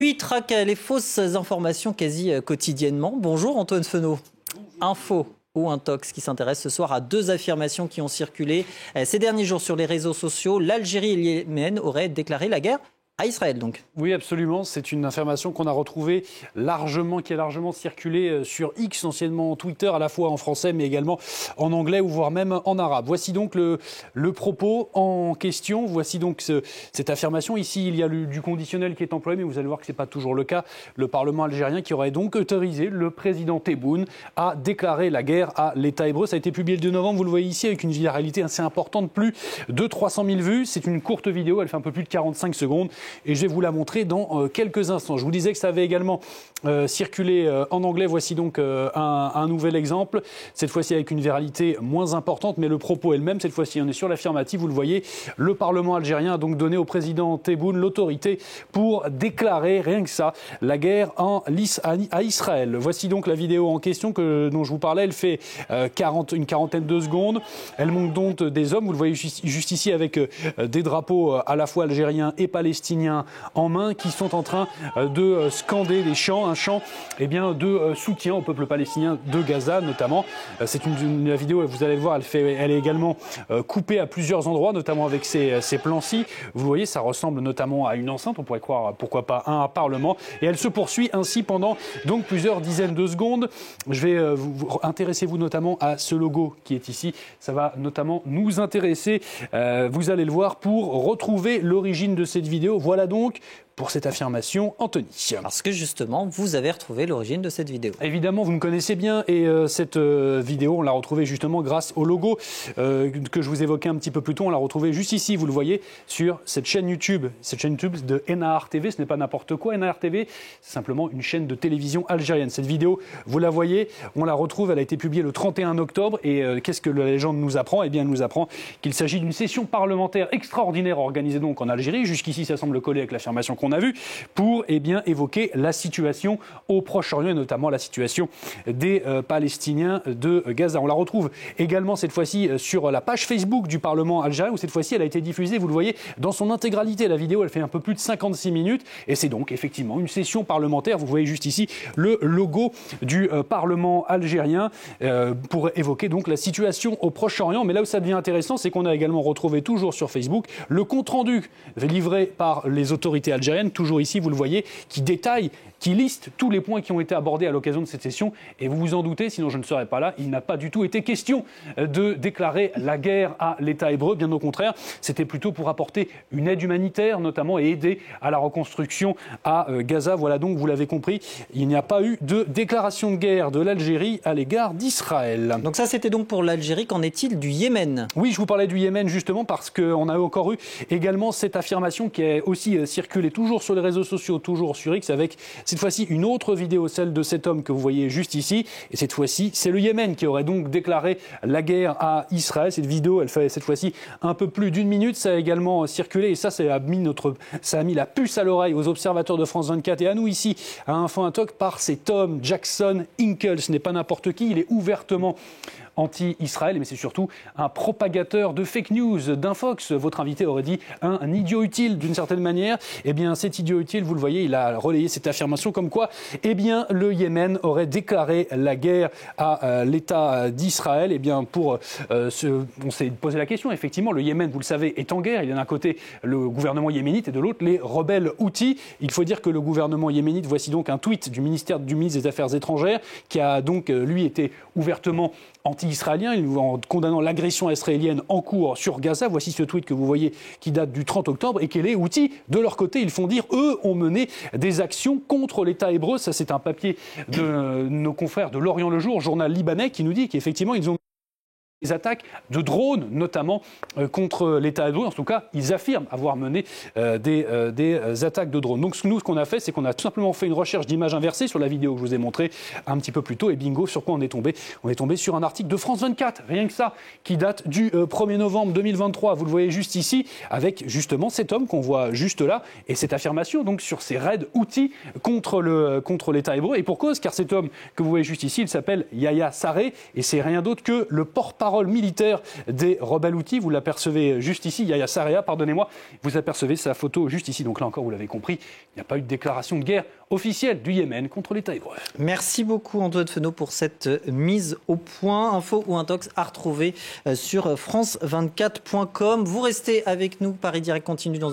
Lui traque les fausses informations quasi quotidiennement. Bonjour Antoine Fenot. Info ou Intox qui s'intéresse ce soir à deux affirmations qui ont circulé ces derniers jours sur les réseaux sociaux. L'Algérie et le Yémen auraient déclaré la guerre à Israël, donc. Oui, absolument. C'est une information qu'on a retrouvée qui a largement circulé sur X, anciennement Twitter, à la fois en français, mais également en anglais ou voire même en arabe. Voici donc le propos en question. Voici donc cette affirmation. Ici, il y a du conditionnel qui est employé, mais vous allez voir que ce n'est pas toujours le cas. Le Parlement algérien qui aurait donc autorisé le président Tebboune à déclarer la guerre à l'État hébreu. Ça a été publié le 2 novembre, vous le voyez ici, avec une viralité assez importante, plus de 300 000 vues. C'est une courte vidéo, elle fait un peu plus de 45 secondes. Et je vais vous la montrer dans quelques instants. Je vous disais que ça avait également circulé en anglais. Voici donc un nouvel exemple. Cette fois-ci avec une viralité moins importante, mais le propos est le même. Cette fois-ci, on est sur l'affirmative. Vous le voyez, le Parlement algérien a donc donné au président Tebboune l'autorité pour déclarer, rien que ça, la guerre à Israël. Voici donc la vidéo en question dont je vous parlais. Elle fait une quarantaine de secondes. Elle montre donc des hommes. Vous le voyez juste ici avec des drapeaux à la fois algériens et palestiniens en main qui sont en train de scander des chants, un chant de soutien au peuple palestinien de Gaza notamment. C'est la vidéo, vous allez le voir, elle est également coupée à plusieurs endroits, notamment avec ces plans-ci. Vous voyez, ça ressemble notamment à une enceinte, on pourrait croire pourquoi pas un parlement. Et elle se poursuit ainsi pendant donc plusieurs dizaines de secondes. Je vais intéressez-vous notamment à ce logo qui est ici. Ça va notamment nous intéresser, vous allez le voir, pour retrouver l'origine de cette vidéo. Voilà donc pour cette affirmation, Anthony. Parce que justement, vous avez retrouvé l'origine de cette vidéo. Évidemment, vous me connaissez bien et cette vidéo, on l'a retrouvée justement grâce au logo que je vous évoquais un petit peu plus tôt. On l'a retrouvée juste ici, vous le voyez, sur cette chaîne YouTube de Nahar TV. Ce n'est pas n'importe quoi, Nahar TV, c'est simplement une chaîne de télévision algérienne. Cette vidéo, vous la voyez, on la retrouve, elle a été publiée le 31 octobre et qu'est-ce que la légende nous apprend ? Eh bien, elle nous apprend qu'il s'agit d'une session parlementaire extraordinaire organisée donc en Algérie. Jusqu'ici, ça semble coller avec l'affirmation qu'on a vue, pour évoquer la situation au Proche-Orient et notamment la situation des Palestiniens de Gaza. On la retrouve également cette fois-ci sur la page Facebook du Parlement algérien où cette fois-ci elle a été diffusée, vous le voyez, dans son intégralité. La vidéo elle fait un peu plus de 56 minutes et c'est donc effectivement une session parlementaire. Vous voyez juste ici le logo du Parlement algérien pour évoquer donc la situation au Proche-Orient. Mais là où ça devient intéressant, c'est qu'on a également retrouvé toujours sur Facebook le compte-rendu livré par les autorités algériennes, toujours ici, vous le voyez, qui détaille, qui liste tous les points qui ont été abordés à l'occasion de cette session. Et vous vous en doutez, sinon je ne serais pas là, il n'a pas du tout été question de déclarer la guerre à l'État hébreu. Bien au contraire, c'était plutôt pour apporter une aide humanitaire, notamment, et aider à la reconstruction à Gaza. Voilà donc, vous l'avez compris, il n'y a pas eu de déclaration de guerre de l'Algérie à l'égard d'Israël. Donc ça, c'était donc pour l'Algérie. Qu'en est-il du Yémen ? Oui, je vous parlais du Yémen justement parce qu'on a encore eu également cette affirmation qui est aussi circulée toujours sur les réseaux sociaux, toujours sur X, avec cette fois-ci une autre vidéo, celle de cet homme que vous voyez juste ici. Et cette fois-ci, c'est le Yémen qui aurait donc déclaré la guerre à Israël. Cette vidéo, elle fait cette fois-ci un peu plus d'une minute. Ça a également circulé et ça a mis la puce à l'oreille aux observateurs de France 24 et à nous ici, à Info Intox, par cet homme, Jackson Hinkle. Ce n'est pas n'importe qui, il est ouvertement anti-Israël, mais c'est surtout un propagateur de fake news, d'infox. Votre invité aurait dit un idiot utile d'une certaine manière. Eh bien, cet idiot utile, vous le voyez, il a relayé cette affirmation comme quoi, eh bien, le Yémen aurait déclaré la guerre à l'État d'Israël. Eh bien, on s'est posé la question. Effectivement, le Yémen, vous le savez, est en guerre. Il y a d'un côté le gouvernement yéménite et de l'autre les rebelles houthis. Il faut dire que le gouvernement yéménite, voici donc un tweet du ministre des Affaires étrangères qui a donc, lui, été ouvertement anti-israélien, en condamnant l'agression israélienne en cours sur Gaza. Voici ce tweet que vous voyez qui date du 30 octobre et que les Houthis, de leur côté, ils font dire, eux, ont mené des actions contre l'État hébreu. Ça, c'est un papier de nos confrères de l'Orient le Jour, journal libanais, qui nous dit qu'effectivement, ils ont des attaques de drones, notamment contre l'État hébreu. En tout cas, ils affirment avoir mené des attaques de drones. Donc nous, ce qu'on a fait, c'est qu'on a tout simplement fait une recherche d'image inversée sur la vidéo que je vous ai montrée un petit peu plus tôt. Et bingo, sur quoi on est tombé ? On est tombé sur un article de France 24, rien que ça, qui date du 1er novembre 2023. Vous le voyez juste ici, avec justement cet homme qu'on voit juste là, et cette affirmation donc sur ces raids Houthis contre l'État hébreu. Et pour cause, car cet homme que vous voyez juste ici, il s'appelle Yahya Sarré, et c'est rien d'autre que le porte-parole porte-parole militaire des rebelles houthis. Vous l'apercevez juste ici, Yahya Sarrea, pardonnez-moi. Vous apercevez sa photo juste ici. Donc là encore, vous l'avez compris, il n'y a pas eu de déclaration de guerre officielle du Yémen contre l'État hébreu. Merci beaucoup Antoine Fenot pour cette mise au point. Info ou Intox à retrouver sur france24.com. Vous restez avec nous, Paris Direct continue dans